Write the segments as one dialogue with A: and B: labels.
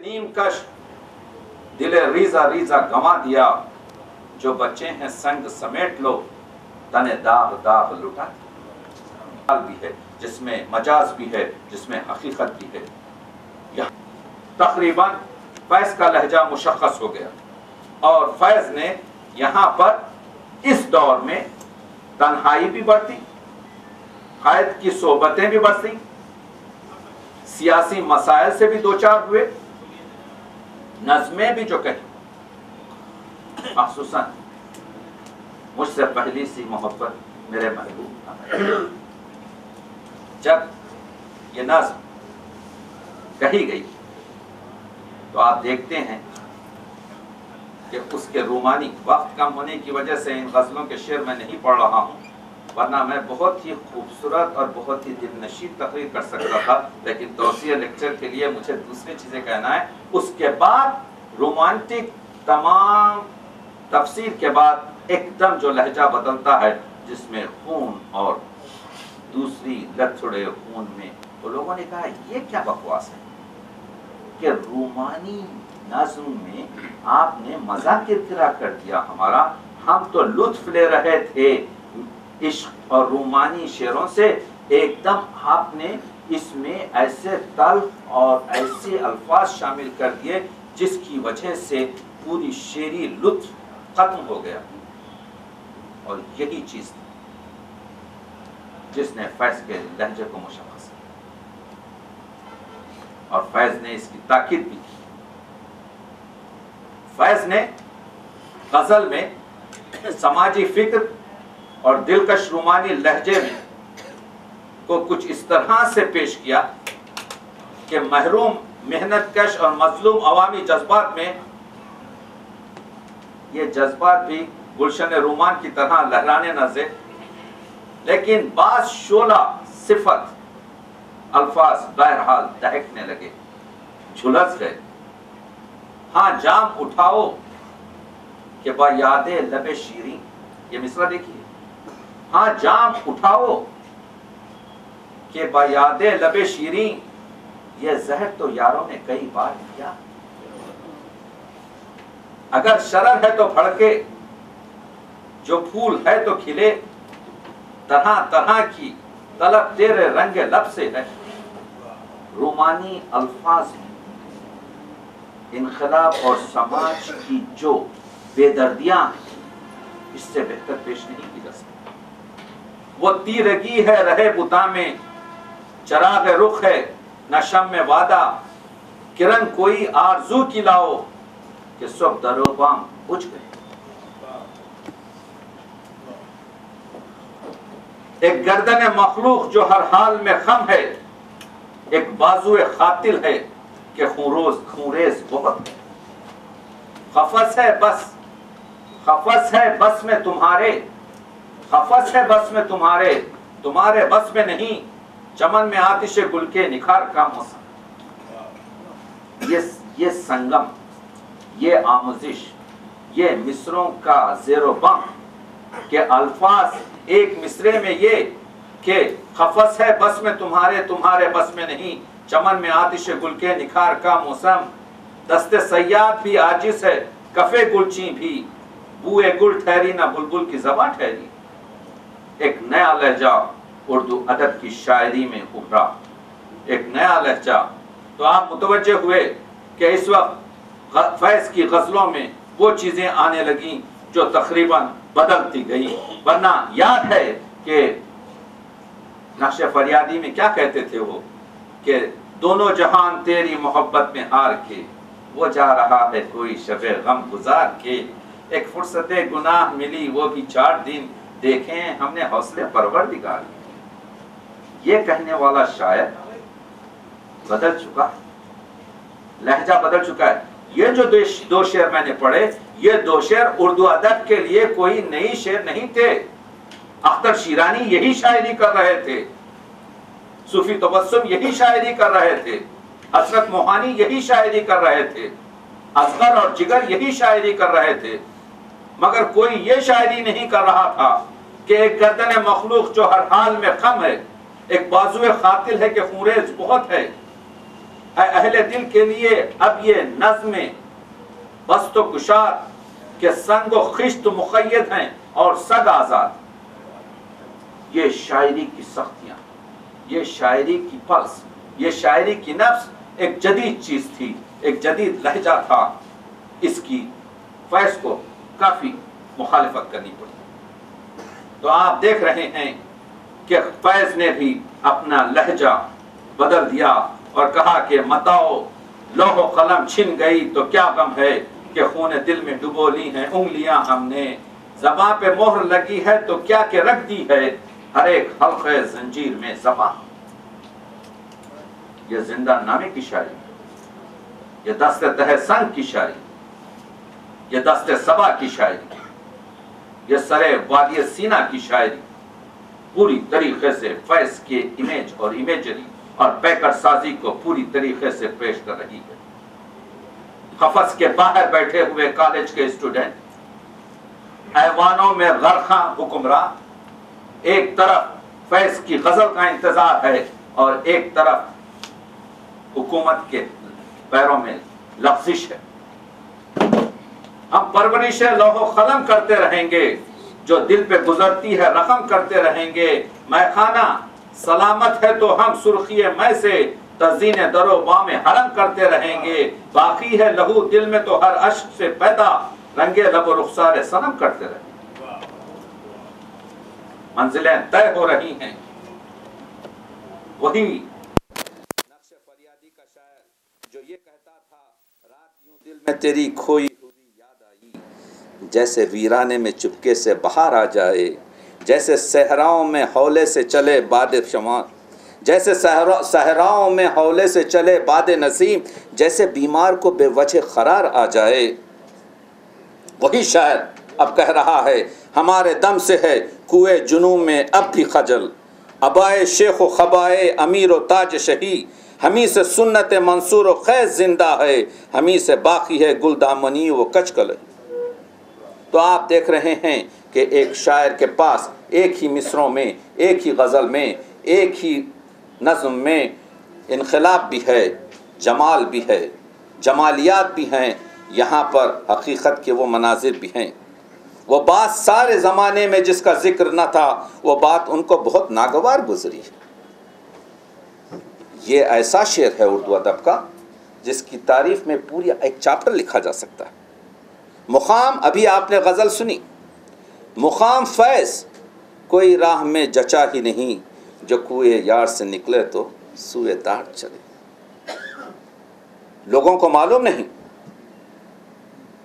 A: نیم کش دل ریزہ ریزہ گما دیا، جو بچے ہیں سنگ سمیٹ لو، تن داغ داغ لٹا دیا۔ بھی ہے جس میں مجاز بھی ہے، جس میں حقیقت بھی ہے۔ تقریباً فیض کا لہجہ مشخص ہو گیا، اور فیض نے یہاں پر اس دور میں تنہائی بھی بڑھتی، قائد کی صحبتیں بھی بڑھتی، سیاسی مسائل سے بھی دوچار ہوئے، نظمیں بھی جو کہیں، خصوصاً مجھ سے پہلی سی محبت میرے محبوب کا۔ جب یہ نظم کہی گئی تو آپ دیکھتے ہیں کہ اس کے رومانی وقت کم ہونے کی وجہ سے ان غزلوں کے شعر میں نہیں پڑھ رہا ہوں، ورنہ میں بہت ہی خوبصورت اور بہت ہی دل نشین تقریر کر سکتا تھا، لیکن توسیع لیکچر کے لیے مجھے دوسری چیزیں کہنا ہے۔ اس کے بعد رومانٹک تمام تفسیر کے بعد ایک دم جو لہجہ بدلتا ہے، جس میں خون اور دوسری لتھڑے خون میں، تو لوگوں نے کہا یہ کیا بکواس ہے کہ رومانی نظم میں آپ نے مزہ کرکرا کر دیا ہمارا، ہم تو لطف لے رہے تھے عشق اور رومانی شعروں سے، ایک دم آپ نے اس میں ایسے تلخ اور ایسے الفاظ شامل کر دیے جس کی وجہ سے پوری شعری لطف ختم ہو گیا۔ اور یہی چیز تھی جس نے فیض کے لہجے کو مشخص کیا، اور فیض نے اس کی تاکید بھی کی۔ فیض نے غزل میں سماجی فکر اور دلکش رومانی لہجے میں کو کچھ اس طرح سے پیش کیا کہ محروم، محنت کش اور مظلوم عوامی جذبات میں یہ جذبات بھی گلشن رومان کی طرح لہرانے نظر، لیکن بعض شعلہ صفت الفاظ بہرحال دہکنے لگے، جھلس گئے۔ ہاں جام اٹھاؤ کہ با یاد لب شیریں، یہ مصرع دیکھیے، ہاں جام اٹھاؤ کہ با یاد لب شیریں، یہ زہر تو یاروں نے کئی بار کیا، اگر شرر ہے تو پھڑکے، جو پھول ہے تو کھلے، طرح طرح کی طلب تیرے رنگ لب سے ہے۔ رومانی الفاظ میں انقلاب اور سماج کی جو بے دردیاں اس سے بہتر پیش نہیں کی جا سکتی۔ وہ تیرگی ہے رہے بتا میں، چراغ رخ ہے نہ شم میں وعدہ، کرن کوئی آرزو کی لاؤ کہ صبح درو بام بجھ گئے۔ ایک گردن مخلوق جو ہر حال میں خم ہے، ایک بازو قاتل ہے کہ خونریز بہت ہے۔ خفس ہے بس، خفس ہے بس میں تمہارے، خفس ہے بس میں تمہارے، تمہارے بس میں نہیں چمن میں آتش گل کے نکھار کا موسم۔ یہ سنگم، یہ آموزش، یہ مصروں کا زیر و بم کہ الفاظ ایک مصرے میں یہ کہ خفس ہے بس میں تمہارے، تمہارے بس میں نہیں چمن میں آتش گل کے نکھار کا موسم، دست صیاد بھی عاجز ہے، کفے گلچیں بھی، بوئے گل ٹھہری نہ بلبل کی زباں ٹھہری۔ ایک نیا لہجہ اردو ادب کی شاعری میں ابھرا، ایک نیا لہجہ۔ تو آپ متوجہ ہوئے کہ اس وقت فیض کی غزلوں میں وہ چیزیں آنے لگیں جو تقریباً بدلتی گئی، ورنہ یاد ہے کہ نقش فریادی میں کیا کہتے تھے وہ کہ دونوں جہان تیری محبت میں ہار کے، وہ جا رہا ہے کوئی شب غم گزار کے، ایک فرصت گناہ ملی وہ بھی 4 دن، دیکھیں ہم نے حوصلے پروردگار کیے۔ یہ کہنے والا شاعر بدل چکا، لہجہ بدل چکا ہے۔ یہ جو 2 شعر میں نے پڑھے، یہ 2 شعر اردو ادب کے لیے کوئی نئی شعر نہیں تھے۔ اختر شیرانی یہی شاعری کر رہے تھے، صوفی تبسم یہی شاعری کر رہے تھے، حسرت موہانی یہی شاعری کر رہے تھے، اصغر اور جگر یہی شاعری کر رہے تھے، مگر کوئی یہ شاعری نہیں کر رہا تھا کہ ایک گردن مخلوق جو ہر حال میں خم ہے، ایک بازو قاتل ہے کہ خونریز بہت ہے، اہل دل کے لیے اب یہ نظم بست و کشاد کہ سنگ و خشت مقید ہیں اور سگ آزاد. یہ شاعری کی سختیاں، یہ شاعری کی پلس، یہ شاعری کی نفس ایک جدید چیز تھی، ایک جدید لہجہ تھا. اس کی فیض کو کافی مخالفت کرنی پڑی. تو آپ دیکھ رہے ہیں کہ فیض نے بھی اپنا لہجہ بدل دیا اور کہا کہ متاؤ لوح و قلم چھن گئی تو کیا غم ہے کہ خون دل میں ڈبو لی ہیں انگلیاں ہم نے. زباں پہ مہر لگی ہے تو کیا کہ رکھ دی ہے ہر ایک حلقہ زنجیر میں زباں. یہ زندہ نامے کی شاعری، یہ دست تہ سنگ کی شاعری، یہ دست صبا کی شاعری، یہ سرے وادی سینہ کی شاعری پوری طریقے سے فیض کے امیج اور امیجری اور پیکر سازی کو پوری طریقے سے پیش کر رہی ہے. قفس کے باہر بیٹھے ہوئے کالج کے اسٹوڈنٹ، ایوانوں میں غرقاں حکمراں، ایک طرف فیض کی غزل کا انتظار ہے اور ایک طرف حکومت کے پیروں میں لغزش ہے. ہم پرورش لوح و قلم کرتے رہیں گے، جو دل پہ گزرتی ہے رقم کرتے رہیں گے. میں خانہ سلامت ہے تو ہم سرخی میں سے تزئین در و بام حرم کرتے رہیں گے. باقی ہے لہو دل میں تو ہر اشک سے پیدا رنگے لب و رخسار صنم کرتے رہیں گے. منزلیں طے ہو رہی ہیں. وہی نقش فریادی کا شاعر جو یہ کہتا تھا رات یوں دل میں تیری کھوئی ہوئی یاد آئی، جیسے ویرانے میں چپکے سے بہار آ جائے، جیسے صحراؤں میں ہولے سے چلے باد شمال، جیسے صحراؤں میں ہولے سے چلے باد نسیم، جیسے بیمار کو بے وجہ قرار آ جائے. وہی شاعر اب کہہ رہا ہے ہمارے دم سے ہے کوئے جنوں میں اب بھی خجل، ابائے شیخ و خبائے امیر و تاج شہی، ہمیں سے سنت منصور و خیز زندہ ہے، ہمیں سے باقی ہے گل دامنی و کچکل. تو آپ دیکھ رہے ہیں کہ ایک شاعر کے پاس ایک ہی مصروں میں، ایک ہی غزل میں، ایک ہی نظم میں انقلاب بھی ہے، جمال بھی ہے، جمالیات بھی ہیں، یہاں پر حقیقت کے وہ مناظر بھی ہیں. وہ بات سارے زمانے میں جس کا ذکر نہ تھا، وہ بات ان کو بہت ناگوار گزری. یہ ایسا شعر ہے اردو ادب کا جس کی تعریف میں پوری ایک چیپٹر لکھا جا سکتا ہے. مقام، ابھی آپ نے غزل سنی، مقام فیض کوئی راہ میں جچا ہی نہیں، جو کوئے یار سے نکلے تو سوئے دار چلے. لوگوں کو معلوم نہیں،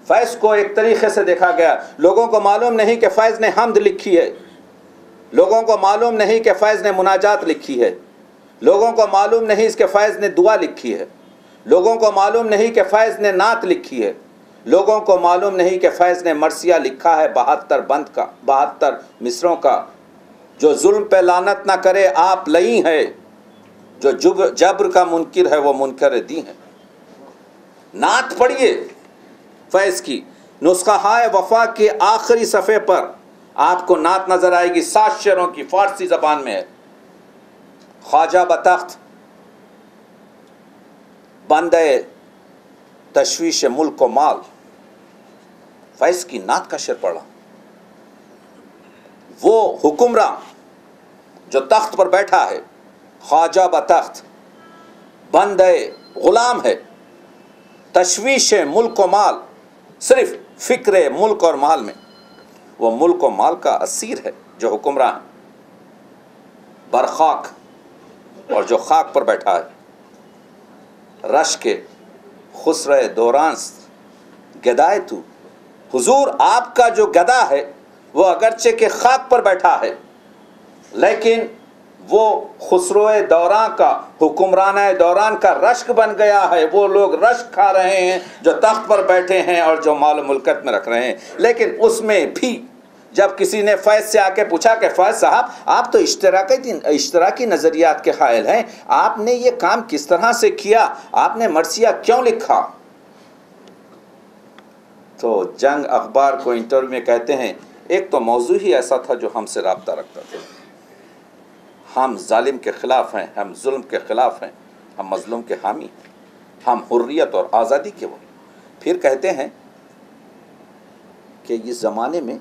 A: فیض کو ایک طریقے سے دیکھا گیا، لوگوں کو معلوم نہیں کہ فیض نے حمد لکھی ہے، لوگوں کو معلوم نہیں کہ فیض نے مناجات لکھی ہے، لوگوں کو معلوم نہیں اس کے فیض نے دعا لکھی ہے، لوگوں کو معلوم نہیں کہ فیض نے نعت لکھی ہے، لوگوں کو معلوم نہیں کہ فیض نے مرثیہ لکھا ہے 72 بند کا، 72 مصروں کا. جو ظلم پہ لعنت نہ کرے آپ لئی ہے، جو جبر کا منکر ہے وہ منکر دی ہے. نعت پڑھیے فیض کی، نسخہ ہائے وفا کے آخری صفحے پر آپ کو نعت نظر آئے گی، 7 شعروں کی، فارسی زبان میں ہے. خواجہ بتخت بندے تشویش ملک و مال، فیض کی نعت کا شعر پڑھا. وہ حکمراں جو تخت پر بیٹھا ہے، خواجہ بتخت بندے غلام ہے، تشویش ملک و مال، صرف فکر ملک اور مال میں، وہ ملک و مال کا اسیر ہے جو حکمراں ہے. برخاک، اور جو خاک پر بیٹھا ہے، رش کے خسرے دوران گدائے تو، حضور آپ کا جو گدا ہے وہ اگرچہ کہ خاک پر بیٹھا ہے، لیکن وہ خسرو دوران کا، حکمرانہ دوران کا رشک بن گیا ہے. وہ لوگ رشک کھا رہے ہیں جو تخت پر بیٹھے ہیں اور جو مال و ملکت میں رکھ رہے ہیں. لیکن اس میں بھی جب کسی نے فیض سے آ کے پوچھا کہ فیض صاحب آپ تو اشتراکی نظریات کے قائل ہیں، آپ نے یہ کام کس طرح سے کیا، آپ نے مرثیہ کیوں لکھا؟ تو جنگ اخبار کو انٹرویو میں کہتے ہیں ایک تو موضوع ہی ایسا تھا جو ہم سے رابطہ رکھتا تھا. ہم ظالم کے خلاف ہیں، ہم ظلم کے خلاف ہیں، ہم مظلوم کے حامی ہیں.
B: ہم حریت اور آزادی کے وہ. پھر کہتے ہیں کہ اس زمانے میں،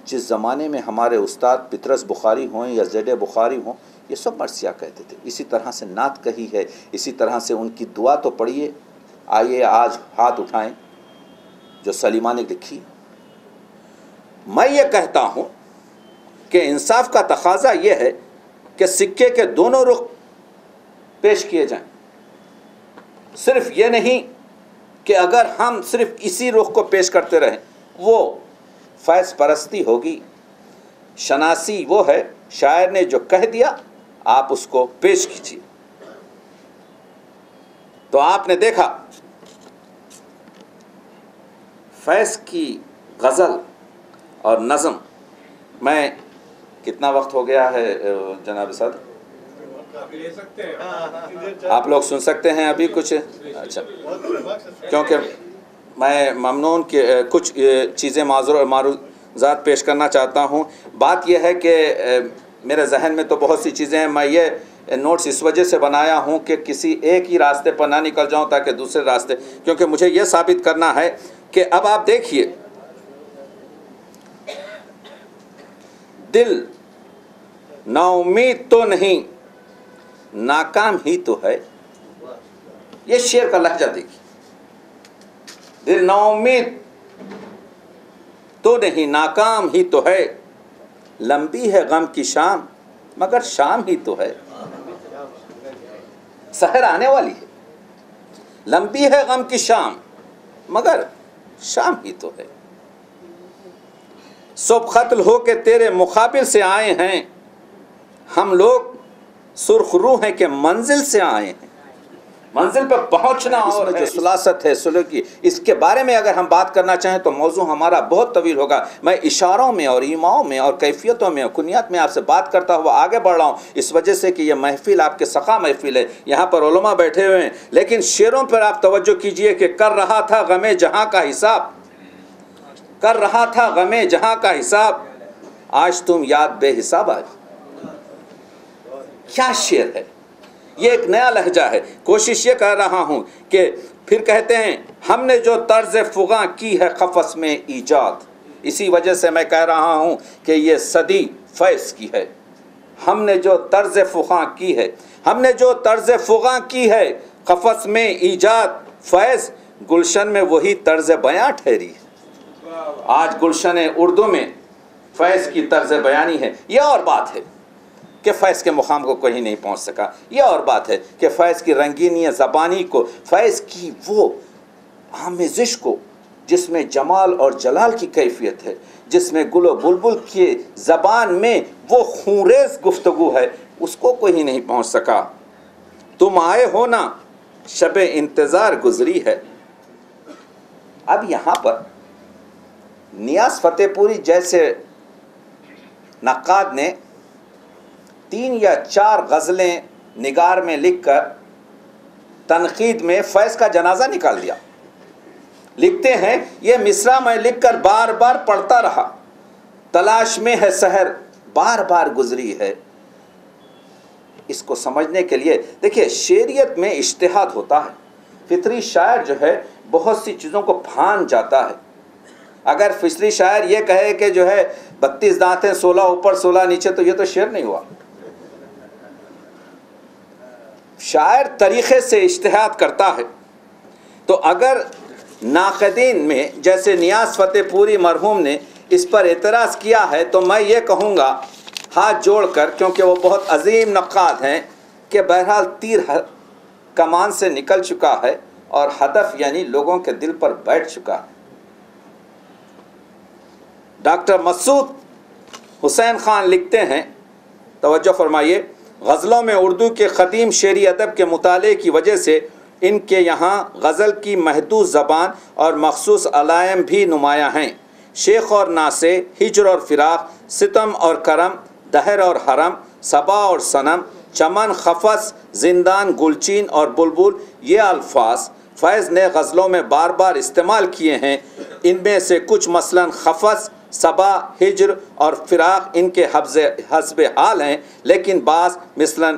B: جس زمانے میں ہمارے استاد پطرس بخاری ہوں یا زید بخاری ہوں، یہ سب مرثیہ کہتے تھے. اسی طرح سے نعت کہی ہے، اسی طرح سے ان کی دعا تو پڑھیے. آئیے آج ہاتھ اٹھائیں جو سلیمہ نے لکھی. میں یہ کہتا ہوں کہ انصاف کا تقاضا یہ ہے کہ سکے کے دونوں رخ پیش کیے جائیں. صرف یہ نہیں کہ اگر ہم صرف اسی رخ کو پیش کرتے رہیں وہ فیض پرستی ہوگی. شناسی وہ ہے شاعر نے جو کہہ دیا آپ اس کو پیش کیجیے. تو آپ نے دیکھا فیض کی غزل اور نظم. میں کتنا وقت ہو گیا ہے جناب صدر؟ آپ لوگ سن سکتے ہیں ابھی کچھ؟ اچھا، کیونکہ میں ممنون کہ کچھ چیزیں معروضات پیش کرنا چاہتا ہوں. بات یہ ہے کہ میرے ذہن میں تو بہت سی چیزیں ہیں. میں یہ نوٹس اس وجہ سے بنایا ہوں کہ کسی ایک ہی راستے پر نہ نکل جاؤں تاکہ دوسرے راستے، کیونکہ مجھے یہ ثابت کرنا ہے کہ اب آپ دیکھیے، دل نا امید تو نہیں ناکام ہی تو ہے. یہ شعر کا لہجہ دیکھیے. دل نا امید تو نہیں ناکام ہی تو ہے، لمبی ہے غم کی شام مگر شام ہی تو ہے. سحر آنے والی ہے، لمبی ہے غم کی شام مگر شام ہی تو ہے. صبح قتل ہو کے تیرے مقابل سے آئے ہیں، ہم لوگ سرخ روح ہیں کہ منزل سے آئے ہیں. منزل پہ پہنچنا اور جو سلاست ہے سلوک کی، اس کے بارے میں اگر ہم بات کرنا چاہیں تو موضوع ہمارا بہت طویل ہوگا. میں اشاروں میں اور ایماؤں میں اور کیفیتوں میں اور کنیات میں آپ سے بات کرتا ہوا آگے بڑھ رہا ہوں، اس وجہ سے کہ یہ محفل آپ کے سخا محفل ہے. یہاں پر علماء بیٹھے ہوئے ہیں، لیکن شعروں پر آپ توجہ کیجئے کہ کر رہا تھا غم جہاں کا حساب، کر رہا تھا غم جہاں کا حساب، آج تم یاد بے حساب. آج کیا شعر ہے! یہ ایک نیا لہجہ ہے. کوشش یہ کر رہا ہوں کہ پھر کہتے ہیں ہم نے جو طرز فغاں کی ہے قفس میں ایجاد. اسی وجہ سے میں کہہ رہا ہوں کہ یہ صدی فیض کی ہے. ہم نے جو طرز فغاں کی ہے، ہم نے جو طرز فغاں کی ہے قفس میں ایجاد، فیض گلشن میں وہی طرز بیاں ٹھہری. آج گلشن اردو میں فیض کی طرز بیانی ہے. یہ اور بات ہے کہ فیض کے مقام کو کہیں نہیں پہنچ سکا. یہ اور بات ہے کہ فیض کی رنگینی زبانی کو، فیض کی وہ آمیزش کو جس میں جمال اور جلال کی کیفیت ہے، جس میں گل و بلبل کی زبان میں وہ خونریز گفتگو ہے، اس کو کوئی نہیں پہنچ سکا. تم آئے ہو نا شب انتظار گزری ہے. اب یہاں پر نیاز فتح پوری جیسے نقاد نے 3 یا 4 غزلیں نگار میں لکھ کر تنقید میں فیض کا جنازہ نکال دیا. لکھتے ہیں یہ مصرع میں لکھ کر بار بار پڑھتا رہا، تلاش میں ہے سحر بار بار گزری ہے. اس کو سمجھنے کے لیے دیکھیے شعریت میں اجتہاد ہوتا ہے. فطری شاعر جو ہے بہت سی چیزوں کو پھان جاتا ہے. اگر فطری شاعر یہ کہے کہ جو ہے 32 دانت ہیں 16 اوپر 16 نیچے، تو یہ تو شعر نہیں ہوا. شاعر طریقے سے اجتہاد کرتا ہے. تو اگر ناقدین میں جیسے نیاز فتح پوری مرحوم نے اس پر اعتراض کیا ہے تو میں یہ کہوں گا ہاتھ جوڑ کر، کیونکہ وہ بہت عظیم نقاد ہیں، کہ بہرحال تیر کمان سے نکل چکا ہے اور ہدف یعنی لوگوں کے دل پر بیٹھ چکا ہے. ڈاکٹر مسعود حسین خان لکھتے ہیں، توجہ فرمائیے، غزلوں میں اردو کے قدیم شعری ادب کے مطالعے کی وجہ سے ان کے یہاں غزل کی محدود زبان اور مخصوص علائم بھی نمایاں ہیں. شیخ اور ناسے، ہجر اور فراق، ستم اور کرم، دہر اور حرم، صبا اور صنم، چمن، قفس، زندان، گلچین اور بلبل، یہ الفاظ فیض نے غزلوں میں بار بار استعمال کیے ہیں. ان میں سے کچھ مثلاً قفس، صبا، ہجر اور فراق ان کے حسب حال ہیں، لیکن بعض مثلاً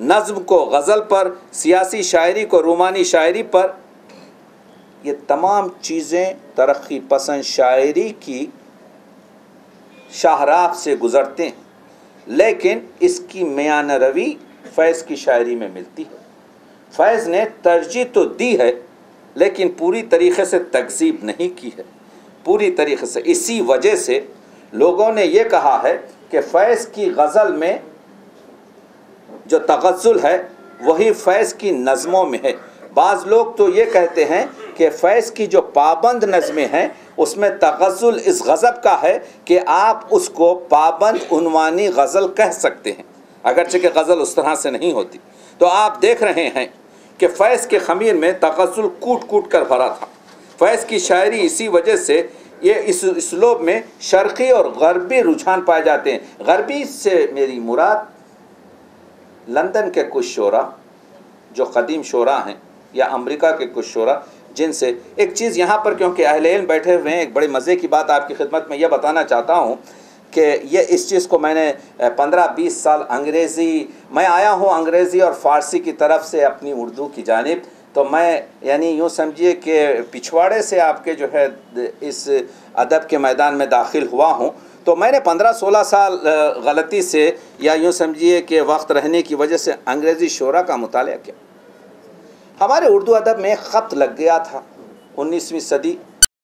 B: نظم کو غزل پر، سیاسی شاعری کو رومانی شاعری پر، یہ تمام چیزیں ترقی پسند شاعری کی شاہراہ سے گزرتے ہیں، لیکن اس کی میانہ روی فیض کی شاعری میں ملتی ہے۔ فیض نے ترجیح تو دی ہے لیکن پوری طریقے سے تکذیب نہیں کی ہے، پوری طریقے سے۔ اسی وجہ سے لوگوں نے یہ کہا ہے کہ فیض کی غزل میں جو تغزل ہے وہی فیض کی نظموں میں ہے۔ بعض لوگ تو یہ کہتے ہیں کہ فیض کی جو پابند نظمیں ہیں اس میں تغزل اس غضب کا ہے کہ آپ اس کو پابند عنوانی غزل کہہ سکتے ہیں، اگرچہ کہ غزل اس طرح سے نہیں ہوتی۔ تو آپ دیکھ رہے ہیں کہ فیض کے خمیر میں تغزل کوٹ کوٹ کر بھرا تھا۔ فیض کی شاعری اسی وجہ سے یہ اس اسلوب میں شرقی اور غربی رجحان پائے جاتے ہیں۔ غربی سے میری مراد لندن کے کچھ شعراء جو قدیم شعراء ہیں، یا امریکہ کے کچھ شعراء، جن سے ایک چیز یہاں پر کیونکہ اہل علم بیٹھے ہوئے ہیں، ایک بڑی مزے کی بات آپ کی خدمت میں یہ بتانا چاہتا ہوں کہ یہ اس چیز کو میں نے 15-20 سال انگریزی، میں آیا ہوں انگریزی اور فارسی کی طرف سے اپنی اردو کی جانب، تو میں یعنی یوں سمجھیے کہ پچھواڑے سے آپ کے جو ہے اس ادب کے میدان میں داخل ہوا ہوں، تو میں نے 15-16 سال غلطی سے یا یوں سمجھیے کہ وقت رہنے کی وجہ سے انگریزی شعراء کا مطالعہ کیا۔ ہمارے اردو ادب میں خط لگ گیا تھا 19ویں صدی